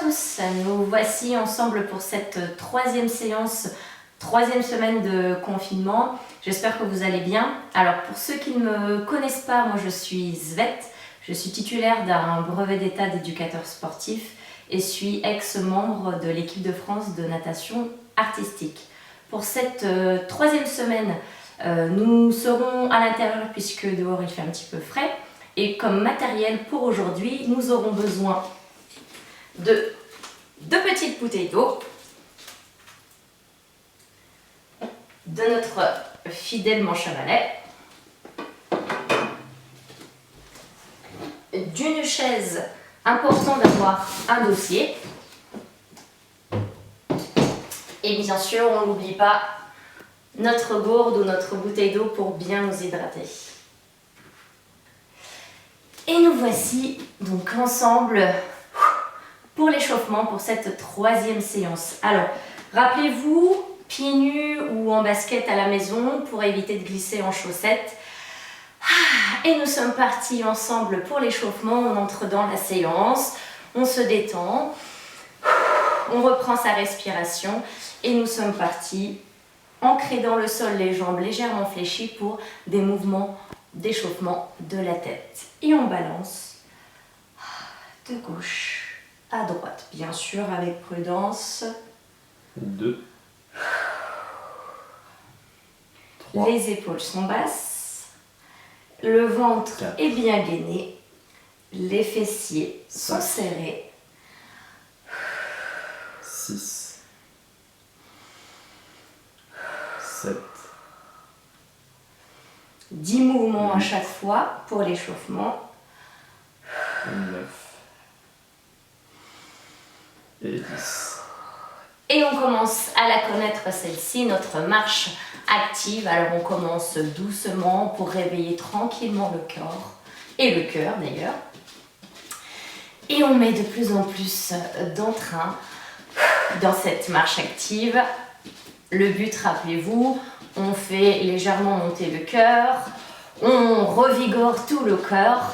tous, nous voici ensemble pour cette troisième séance, troisième semaine de confinement. J'espère que vous allez bien. Alors pour ceux qui ne me connaissent pas, moi je suis Svet, je suis titulaire d'un brevet d'état d'éducateur sportif et suis ex-membre de l'équipe de France de natation artistique. Pour cette troisième semaine, nous serons à l'intérieur puisque dehors il fait un petit peu frais. Et comme matériel pour aujourd'hui, nous aurons besoin de deux petites bouteilles d'eau, de notre fidèle manche à balai, d'une chaise, important d'avoir un dossier, et bien sûr, on n'oublie pas notre gourde ou notre bouteille d'eau pour bien nous hydrater. Et nous voici donc ensemble pour l'échauffement pour cette troisième séance. Alors, rappelez-vous, pieds nus ou en basket à la maison pour éviter de glisser en chaussettes. Et nous sommes partis ensemble pour l'échauffement. On entre dans la séance, on se détend, on reprend sa respiration et nous sommes partis ancrés dans le sol, les jambes légèrement fléchies pour des mouvements d'échauffement de la tête. Et on balance de gauche à droite, bien sûr avec prudence. 2, 3, les épaules sont basses, le ventre 4, est bien gainé, les fessiers sont 5, serrés. 6, 7, 10 mouvements à chaque fois pour l'échauffement. 9 et 10. Et on commence à la connaître celle-ci, notre marche active. Alors on commence doucement pour réveiller tranquillement le corps et le cœur d'ailleurs. Et on met de plus en plus d'entrain dans cette marche active. Le but, rappelez-vous, on fait légèrement monter le cœur, on revigore tout le corps.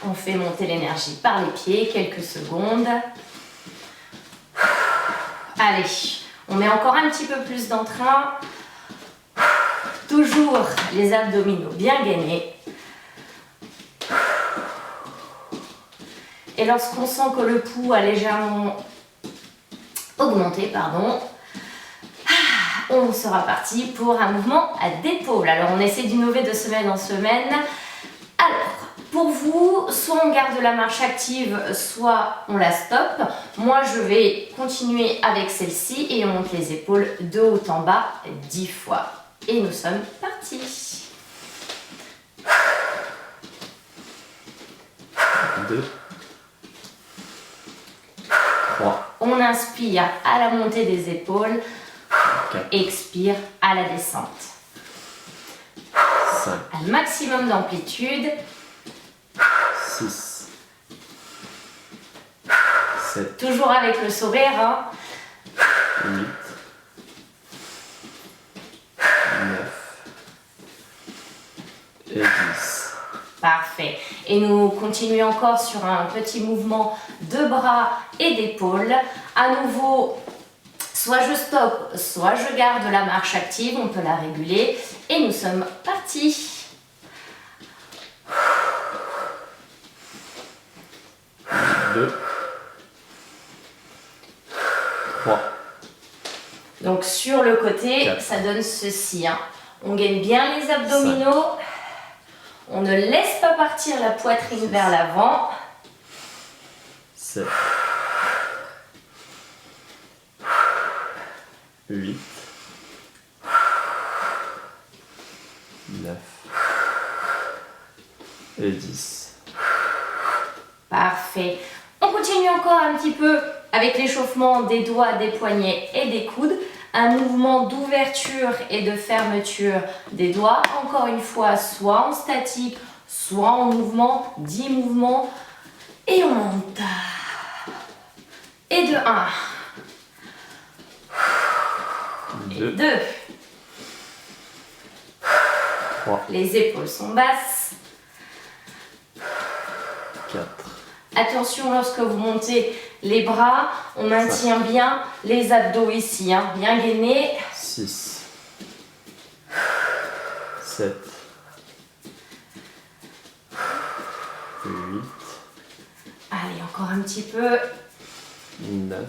On fait monter l'énergie par les pieds, quelques secondes. Allez, on met encore un petit peu plus d'entrain. Toujours les abdominaux bien gainés. Et lorsqu'on sent que le pouls a légèrement augmenté, on sera parti pour un mouvement d'épaule. Alors on essaie d'innover de semaine en semaine. Alors, pour vous, soit on garde la marche active, soit on la stoppe. Moi, je vais continuer avec celle-ci et on monte les épaules de haut en bas 10 fois. Et nous sommes partis. 2, 3, On inspire à la montée des épaules, 4, expire à la descente. 5, Un maximum d'amplitude. 6, 7, Toujours avec le sourire, hein. 8, 9 et 10. Parfait. Et nous continuons encore sur un petit mouvement de bras et d'épaules. À nouveau, soit je stoppe, soit je garde la marche active. On peut la réguler. Et nous sommes partis. 2, 3, Donc sur le côté, 4. ça donne ceci, hein. On gaine bien les abdominaux. On ne laisse pas partir la poitrine vers l'avant. 7, 8, 9 et 10. Parfait. On continue encore un petit peu avec l'échauffement des doigts, des poignets et des coudes. Un mouvement d'ouverture et de fermeture des doigts. Encore une fois, soit en statique, soit en mouvement. 10 mouvements. Et on monte. Et de 1. 2, 2. 3, Les épaules sont basses. 4, Attention lorsque vous montez les bras, on maintient bien les abdos ici, hein, bien gainés. 6, 7, 8, Allez, encore un petit peu. 9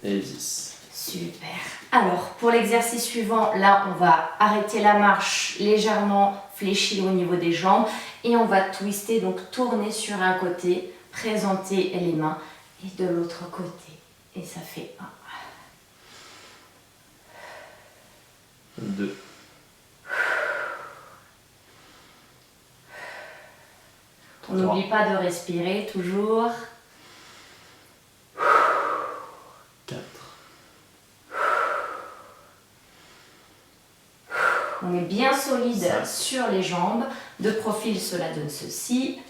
et 10. Super. Alors, pour l'exercice suivant, là, on va arrêter la marche légèrement fléchie au niveau des jambes et on va twister, donc tourner sur un côté, présenter les mains et de l'autre côté. Et ça fait 1. 2. On n'oublie pas de respirer toujours. 4. On est bien solide 5. sur les jambes. De profil, cela donne ceci.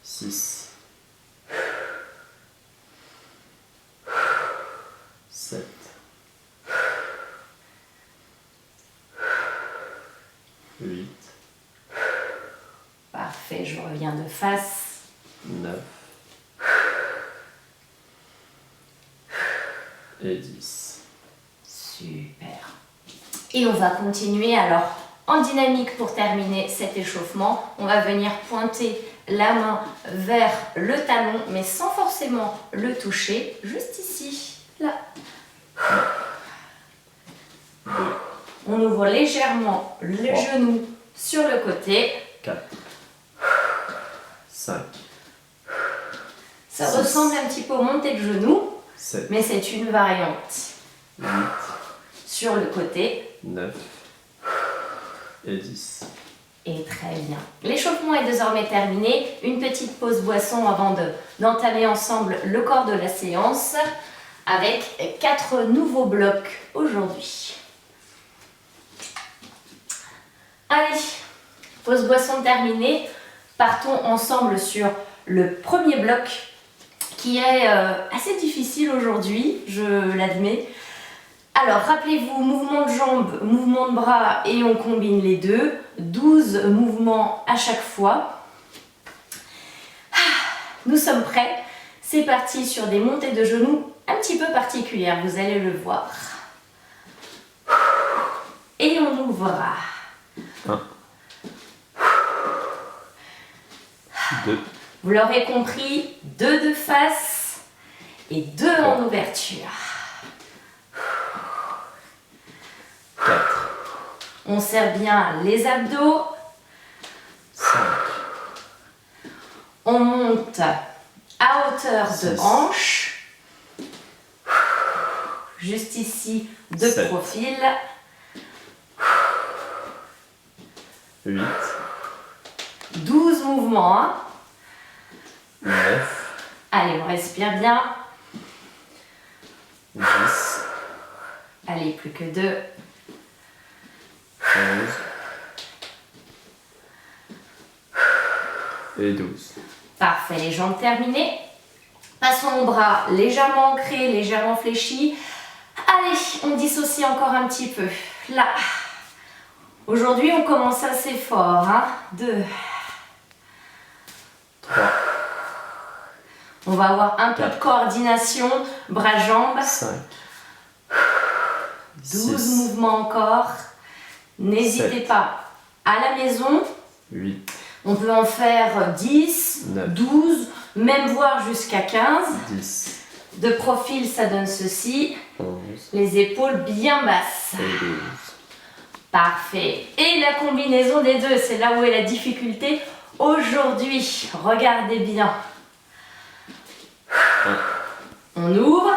6. 7. 8. Parfait, je reviens de face. 9 et 10. Super. Et on va continuer alors en dynamique pour terminer cet échauffement. On va venir pointer la main vers le talon, mais sans forcément le toucher. Juste ici, là. On ouvre légèrement le genou sur le côté. 4. 5. Ça 6. ressemble un petit peu au monté de genou, 7. mais c'est une variante. 8. Sur le côté. 9 et 10. Et très bien. L'échauffement est désormais terminé. Une petite pause boisson avant d'entamer ensemble le corps de la séance avec 4 nouveaux blocs aujourd'hui. Allez, pause boisson terminée. Partons ensemble sur le premier bloc qui est assez difficile aujourd'hui, je l'admets. Alors, rappelez-vous, mouvement de jambes, mouvement de bras et on combine les deux. 12 mouvements à chaque fois. Nous sommes prêts. C'est parti sur des montées de genoux un petit peu particulières, vous allez le voir. Et on ouvrira. 1. 2. Vous l'aurez compris, 2 de face et 2 en ouverture. 4. On serre bien les abdos. 5. On monte à hauteur de 6. hanche. Juste ici, de 7. profil. 8. 12 mouvements. Hein. 9. Allez, on respire bien. 10. Allez, plus que 2. 11. Et 12. Parfait, les jambes terminées. Passons aux bras légèrement ancrés, légèrement fléchis. Allez, on dissocie encore un petit peu. Là. Aujourd'hui, on commence assez fort. 2. 3. On va avoir un peu de 4. coordination, bras-jambes. 5. 12 6. mouvements encore. N'hésitez 7. pas. À la maison, 8. on peut en faire 10, 9. 12, même voire jusqu'à 15. 10. De profil, ça donne ceci. 11. Les épaules bien basses. Et 12. Parfait. Et la combinaison des deux, c'est là où est la difficulté aujourd'hui. Regardez bien. 1. On ouvre.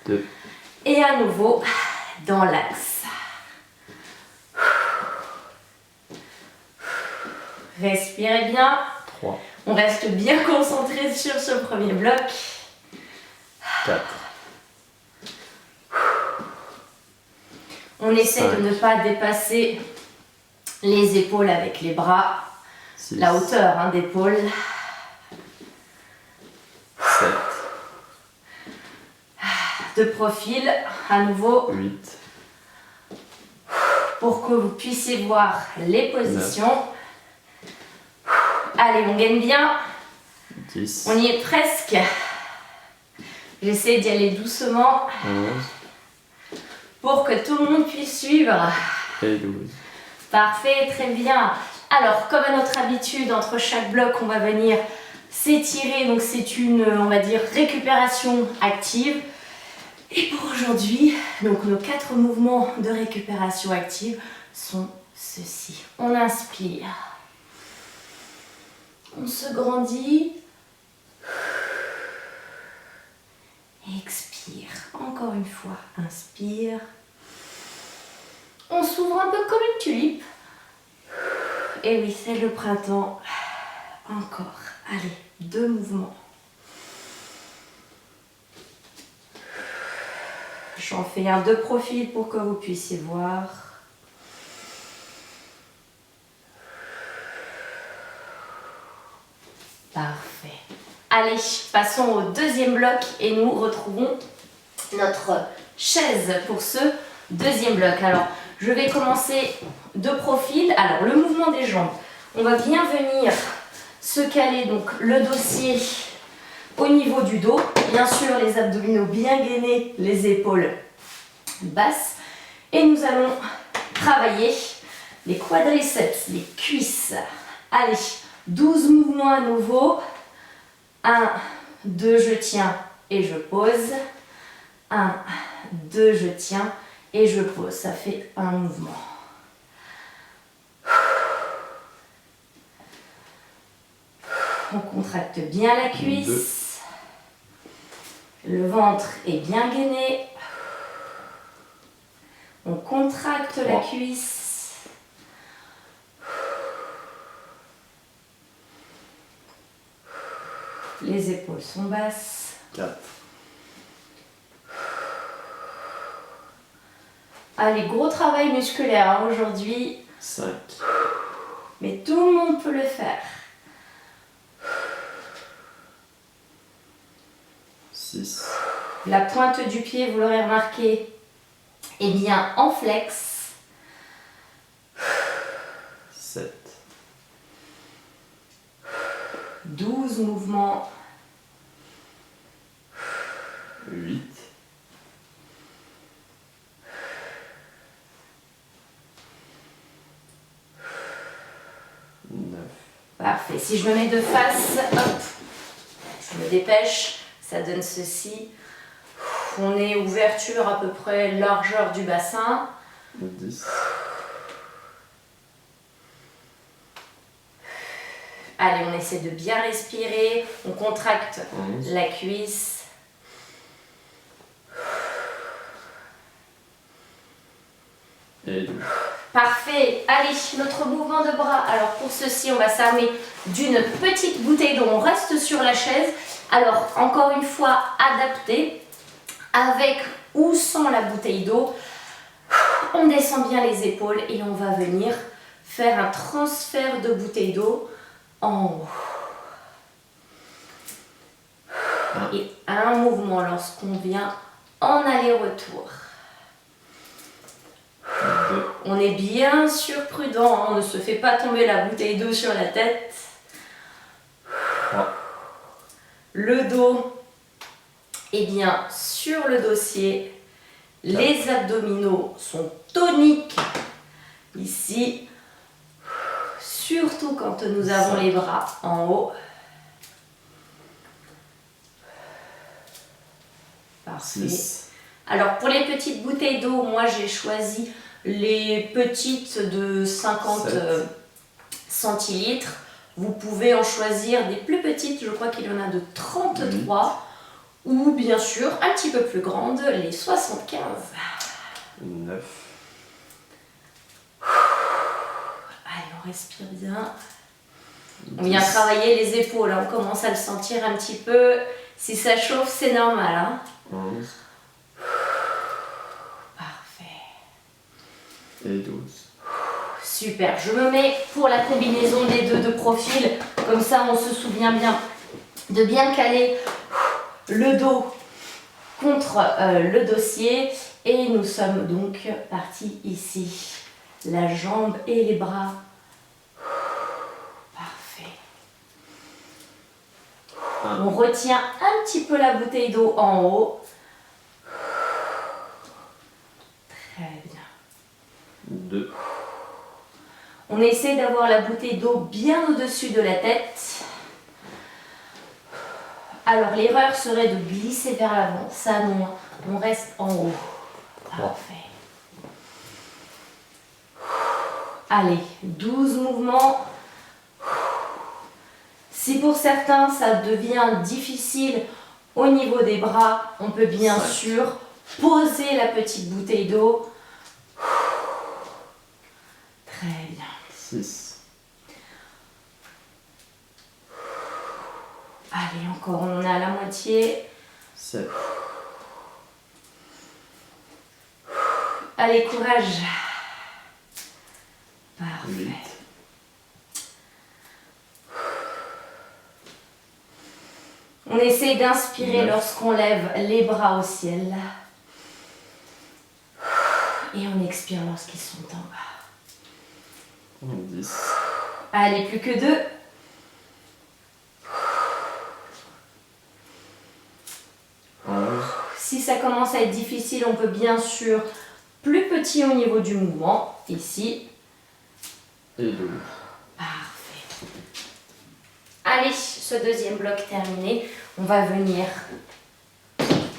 2. Et à nouveau, dans l'axe. Respirez bien. 3. On reste bien concentré sur ce premier bloc. 4. On essaie 5. de ne pas dépasser les épaules avec les bras. 6. La hauteur d'épaule. 7. De profil, à nouveau. 8. pour que vous puissiez voir les positions. Allez, on gagne bien. 10. On y est presque. J'essaie d'y aller doucement 11. pour que tout le monde puisse suivre. Et 12. Parfait, très bien. Alors, comme à notre habitude, entre chaque bloc, on va venir s'étirer. Donc, c'est une, on va dire, récupération active. Et pour aujourd'hui, donc nos 4 mouvements de récupération active sont ceux-ci. On inspire. On se grandit. Expire. Encore une fois. Inspire. On s'ouvre un peu comme une tulipe. Et oui, c'est le printemps. Encore. Allez, 2 mouvements. J'en fais un de profil pour que vous puissiez voir. Parfait. Allez, passons au deuxième bloc et nous retrouvons notre chaise pour ce deuxième bloc. Alors, je vais commencer de profil. Alors, le mouvement des jambes. On va bien venir se caler donc le dossier au niveau du dos. Bien sûr, les abdominaux bien gainés, les épaules basses. Et nous allons travailler les quadriceps, les cuisses. Allez, 12 mouvements à nouveau. 1, 2, je tiens et je pose. 1, 2, je tiens et je pose. Ça fait un mouvement. On contracte bien la cuisse. Le ventre est bien gainé. On contracte la cuisse. Les épaules sont basses. 4. Allez, gros travail musculaire hein, aujourd'hui. 5. Mais tout le monde peut le faire. 6. La pointe du pied, vous l'aurez remarqué, est bien en flex. 7. 12 mouvements. 8. 9. Parfait. Si je me mets de face, hop, je me dépêche, ça donne ceci. On est ouverture à peu près largeur du bassin. 10. Allez, on essaie de bien respirer. On contracte 11. la cuisse. Et 12. Parfait. Allez, notre mouvement de bras. Alors pour ceci, on va s'armer d'une petite bouteille d'eau. On reste sur la chaise. Alors, encore une fois, adapté. Avec ou sans la bouteille d'eau. On descend bien les épaules et on va venir faire un transfert de bouteille d'eau en haut. Et un mouvement lorsqu'on vient en aller-retour. 2. On est bien sûr prudent, hein, on ne se fait pas tomber la bouteille d'eau sur la tête. 3. Le dos est bien sur le dossier. Les abdominaux sont toniques ici. Surtout quand nous avons les bras en haut. Parfait. 6. Alors pour les petites bouteilles d'eau, moi j'ai choisi les petites de 50 7. centilitres. Vous pouvez en choisir des plus petites, je crois qu'il y en a de 33. Ou bien sûr un petit peu plus grandes, les 75. 9. Allez, on respire bien. On vient travailler les épaules, hein. On commence à le sentir un petit peu. Si ça chauffe, c'est normal. Hein. 11. Parfait. Et 12. Super, je me mets pour la combinaison des deux de profil. Comme ça, on se souvient bien de bien caler le dos contre le dossier. Et nous sommes donc partis ici. la jambe et les bras. Parfait. On retient un petit peu la bouteille d'eau en haut. Très bien. 2. On essaie d'avoir la bouteille d'eau bien au-dessus de la tête. Alors l'erreur serait de glisser vers l'avant. Ça non, on reste en haut. Parfait. Allez, 12 mouvements. Si pour certains ça devient difficile au niveau des bras, on peut bien sûr poser la petite bouteille d'eau. Très bien. 6. Allez, encore, on en a la moitié. 7. Allez, courage. Parfait. 8. On essaie d'inspirer 9. lorsqu'on lève les bras au ciel. Et on expire lorsqu'ils sont en bas. 10. Allez, plus que 2. 11. Si ça commence à être difficile, on peut bien sûr plus petit au niveau du mouvement. Ici. Et 12. Parfait. Allez, ce deuxième bloc terminé. On va venir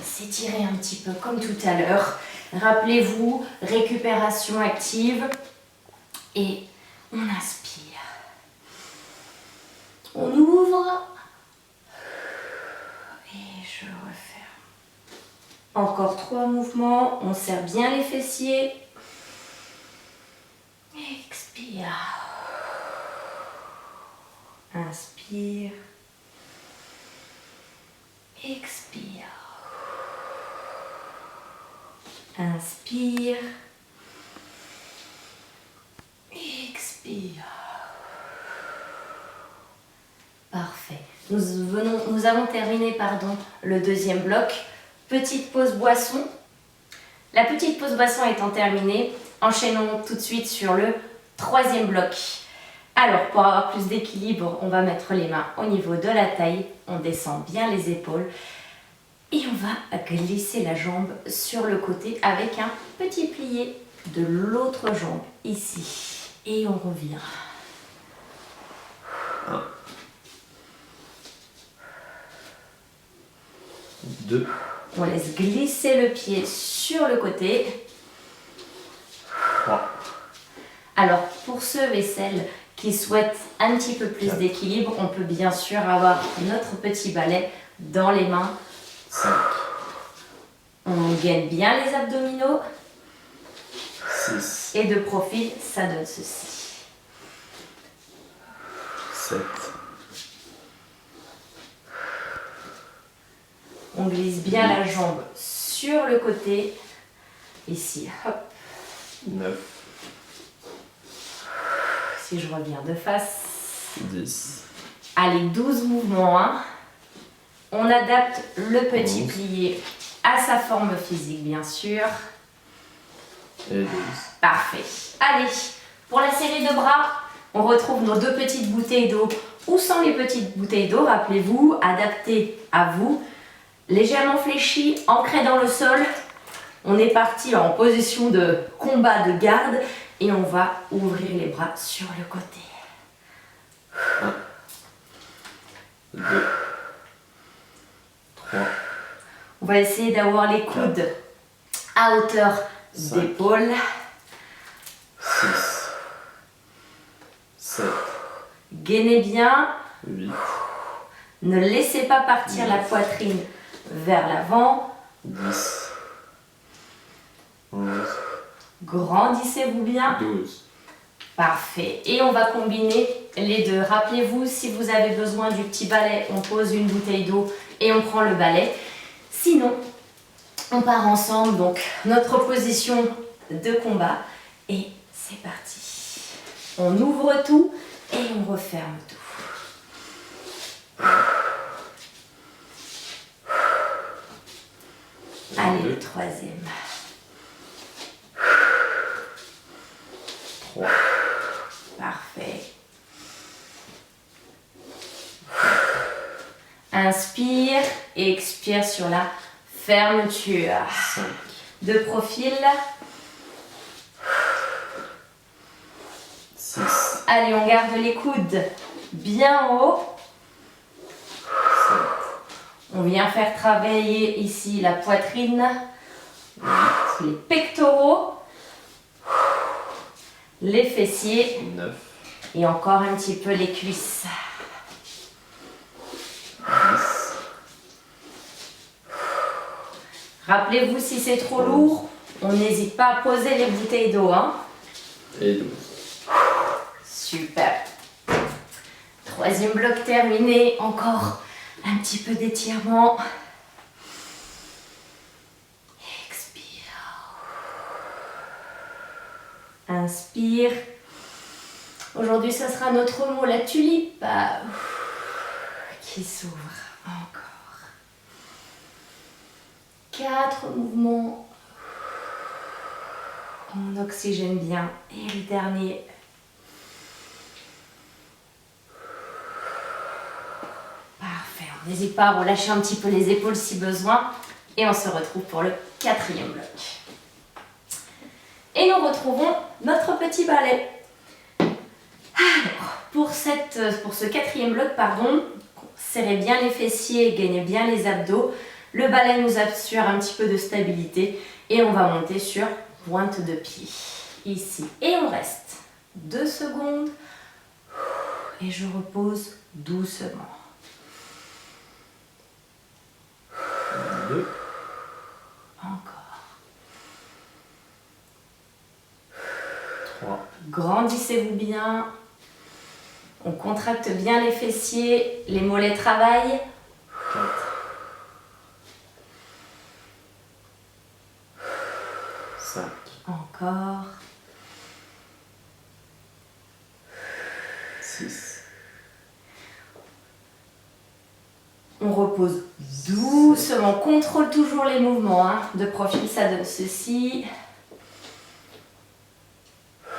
s'étirer un petit peu comme tout à l'heure. Rappelez-vous, récupération active. Et on inspire. On ouvre. Et je referme. Encore 3 mouvements. On serre bien les fessiers. Expire. Inspire. Expire. Inspire. Expire. Parfait. Nous avons terminé, le deuxième bloc. Petite pause boisson. La petite pause boisson étant terminée, enchaînons tout de suite sur le troisième bloc. Alors, pour avoir plus d'équilibre, on va mettre les mains au niveau de la taille. On descend bien les épaules. Et on va glisser la jambe sur le côté avec un petit plié de l'autre jambe, ici. Et on revient. 1. 2. On laisse glisser le pied sur le côté. 3. Alors, pour ceux et celles qui souhaitent un petit peu plus d'équilibre, on peut bien sûr avoir notre petit balai dans les mains. 5. On gaine bien les abdominaux. 6. Et de profil, ça donne ceci. 7. On glisse bien la jambe sur le côté. Ici, hop. 9. Si je reviens de face. 10. Allez, 12 mouvements. Hein. On adapte le petit 11. plié à sa forme physique, bien sûr. Et 12. Parfait. Allez, pour la série de bras, on retrouve nos 2 petites bouteilles d'eau ou sans les petites bouteilles d'eau, rappelez-vous, adaptées à vous. Légèrement fléchies, ancrées dans le sol. On est parti en position de combat de garde et on va ouvrir les bras sur le côté. 1. 2. 3. On va essayer d'avoir les coudes à hauteur 5. d'épaule. 6. 7. Gainez bien. 8. Ne laissez pas partir la poitrine vers l'avant. 10. 11. Grandissez-vous bien. 12. Parfait. Et on va combiner les deux. Rappelez-vous, si vous avez besoin du petit balai, on pose une bouteille d'eau et on prend le balai. Sinon, on part ensemble. Donc, notre position de combat. Et c'est parti. On ouvre tout et on referme tout. Allez, le troisième. Inspire et expire sur la fermeture. 5, De profil. 6, Allez, on garde les coudes bien haut. 7, On vient faire travailler ici la poitrine, les pectoraux, les fessiers 9, et encore un petit peu les cuisses. 10, Rappelez-vous, si c'est trop lourd, on n'hésite pas à poser les bouteilles d'eau. Hein. et 12. Super. Troisième bloc terminé. Encore un petit peu d'étirement. Expire. Inspire. Aujourd'hui, ça sera notre mot, la tulipe, qui s'ouvre. Encore. 4 mouvements. On oxygène bien. Et le dernier. Parfait. On n'hésite pas à relâcher un petit peu les épaules si besoin. Et on se retrouve pour le 4e bloc. Et nous retrouvons notre petit ballet. Alors, pour ce 4e bloc, serrez bien les fessiers, gagnez bien les abdos. Le ballet nous assure un petit peu de stabilité et on va monter sur pointe de pied, ici. Et on reste 2 secondes et je repose doucement. 2, Encore. 3, Grandissez-vous bien. On contracte bien les fessiers, les mollets travaillent. 4, 5, Encore. 6, On repose doucement. On contrôle toujours les mouvements. Hein. De profil, ça donne ceci. 8,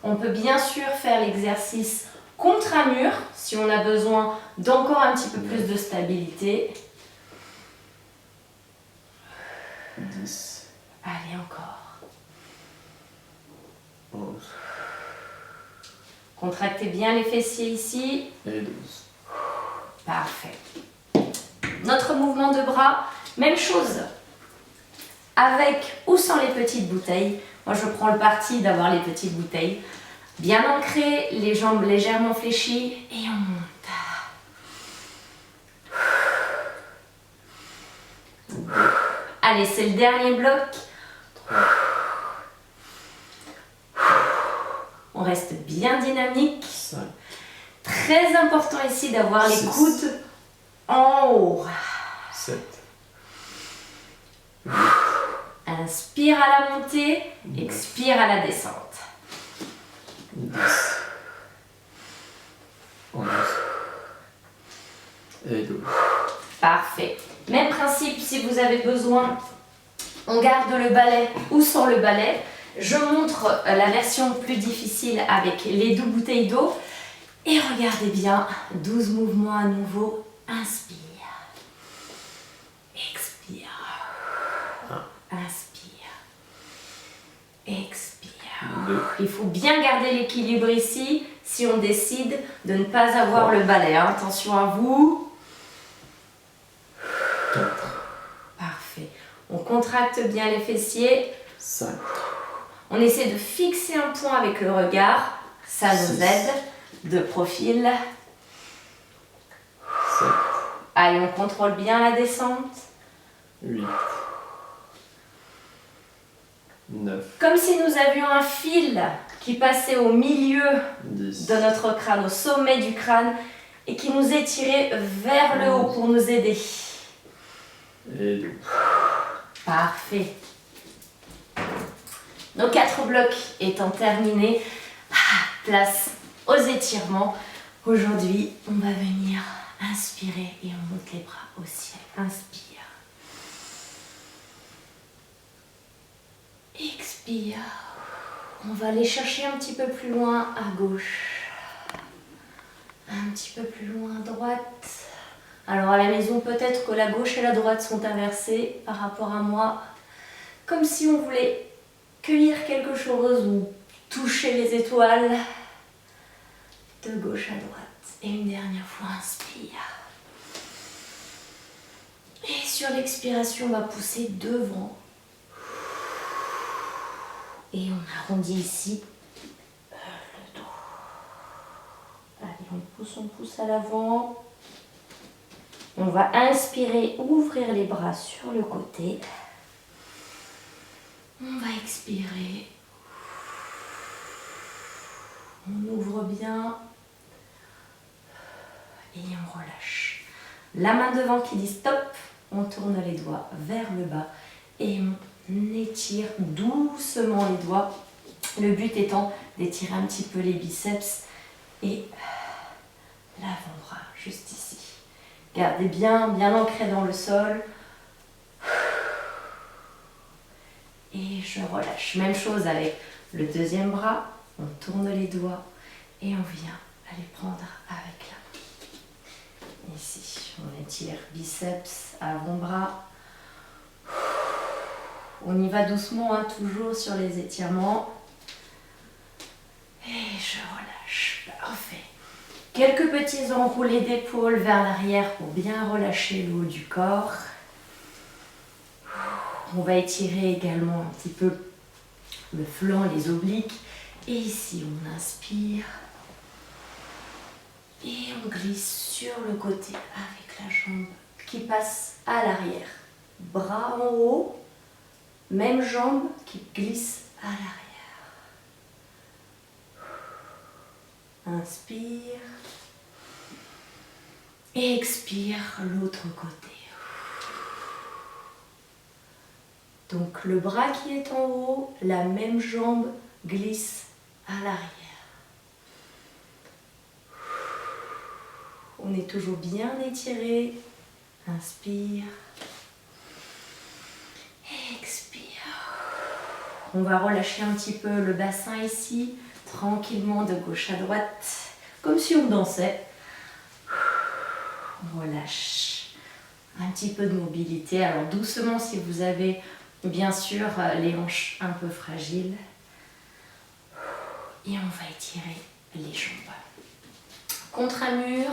On peut bien sûr faire l'exercice contre un mur si on a besoin d'encore un petit peu plus de stabilité. 10, Allez, encore. 11 Contractez bien les fessiers ici. et 12. Parfait. Notre mouvement de bras, même chose. Avec ou sans les petites bouteilles. Moi, je prends le parti d'avoir les petites bouteilles. Bien ancrées, les jambes légèrement fléchies et on monte. Allez, c'est le dernier bloc. 3, On reste bien dynamique. 5, Très important ici d'avoir les 6. coudes en haut. 7, Inspire à la montée, expire à la descente. 10, 11 et 12. Parfait. Même principe si vous avez besoin. On garde le balai ou sans le balai. Je montre la version plus difficile avec les 2 bouteilles d'eau. Et regardez bien, 12 mouvements à nouveau. Inspire. Expire. Inspire. Expire. 2, Il faut bien garder l'équilibre ici si on décide de ne pas avoir le balai. Hein. Attention à vous. 4, Parfait. On contracte bien les fessiers. 5, On essaie de fixer un point avec le regard. Ça nous 6. aide. De profil. 7, Allez, on contrôle bien la descente. 8, 9, Comme si nous avions un fil qui passait au milieu 10, de notre crâne, au sommet du crâne, et qui nous étirait vers le haut pour nous aider. et 12. Parfait. Nos 4 blocs étant terminés, place aux étirements. Aujourd'hui, on va venir inspirer et on monte les bras au ciel. Inspire. Expire. On va aller chercher un petit peu plus loin à gauche. Un petit peu plus loin à droite. Alors à la maison, peut-être que la gauche et la droite sont inversées par rapport à moi. Comme si on voulait cueillir quelque chose ou toucher les étoiles. De gauche à droite. Et une dernière fois, inspire. Et sur l'expiration, on va pousser devant. Et on arrondit ici le dos. Allez, on pousse à l'avant. On va inspirer, ouvrir les bras sur le côté. On va expirer. On ouvre bien. Et on relâche. La main devant qui dit stop. On tourne les doigts vers le bas. Et on étire doucement les doigts. Le but étant d'étirer un petit peu les biceps et l'avant-bras juste ici. Gardez bien ancré dans le sol. Et je relâche. Même chose avec le deuxième bras. On tourne les doigts et on vient aller prendre avec la main. Ici, on étire biceps, avant-bras. On y va doucement, hein, toujours sur les étirements. Et je relâche. Parfait. Quelques petits enroulés d'épaules vers l'arrière pour bien relâcher le haut du corps. On va étirer également un petit peu le flanc, les obliques. Et ici, on inspire. Et on glisse sur le côté avec la jambe qui passe à l'arrière. Bras en haut. Même jambe qui glisse à l'arrière. Inspire. Et expire l'autre côté. Donc le bras qui est en haut, la même jambe glisse à l'arrière. On est toujours bien étiré. Inspire. Expire. On va relâcher un petit peu le bassin ici, tranquillement de gauche à droite, comme si on dansait. On relâche un petit peu de mobilité. Alors doucement si vous avez bien sûr les hanches un peu fragiles. Et on va étirer les jambes. Contre un mur,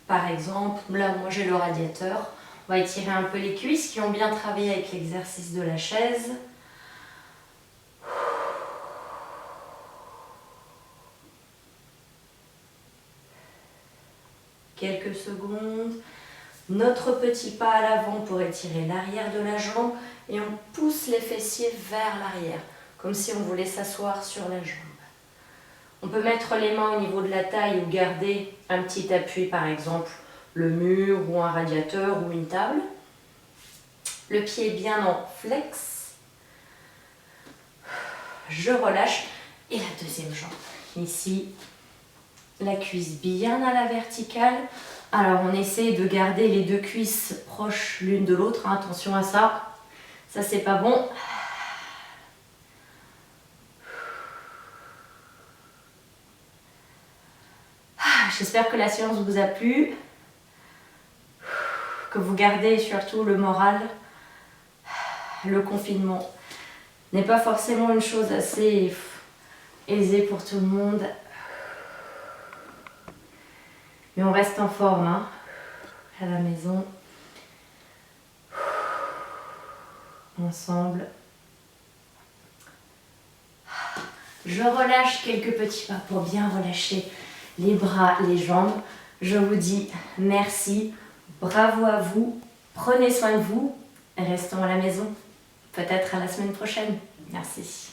par exemple, là moi j'ai le radiateur. On va étirer un peu les cuisses qui ont bien travaillé avec l'exercice de la chaise. Quelques secondes. Notre petit pas à l'avant pour étirer l'arrière de la jambe et on pousse les fessiers vers l'arrière, comme si on voulait s'asseoir sur la jambe. On peut mettre les mains au niveau de la taille ou garder un petit appui, par exemple le mur ou un radiateur ou une table. Le pied bien en flex. Je relâche. Et la deuxième jambe. Ici, la cuisse bien à la verticale. Alors, on essaie de garder les deux cuisses proches l'une de l'autre. Hein, attention à ça. Ça, c'est pas bon. J'espère que la séance vous a plu. Que vous gardez surtout le moral. Le confinement n'est pas forcément une chose assez aisée pour tout le monde. Mais on reste en forme hein, à la maison. Ensemble. Je relâche quelques petits pas pour bien relâcher les bras, les jambes. Je vous dis merci, bravo à vous, prenez soin de vous, restons à la maison. Peut-être à la semaine prochaine. Merci.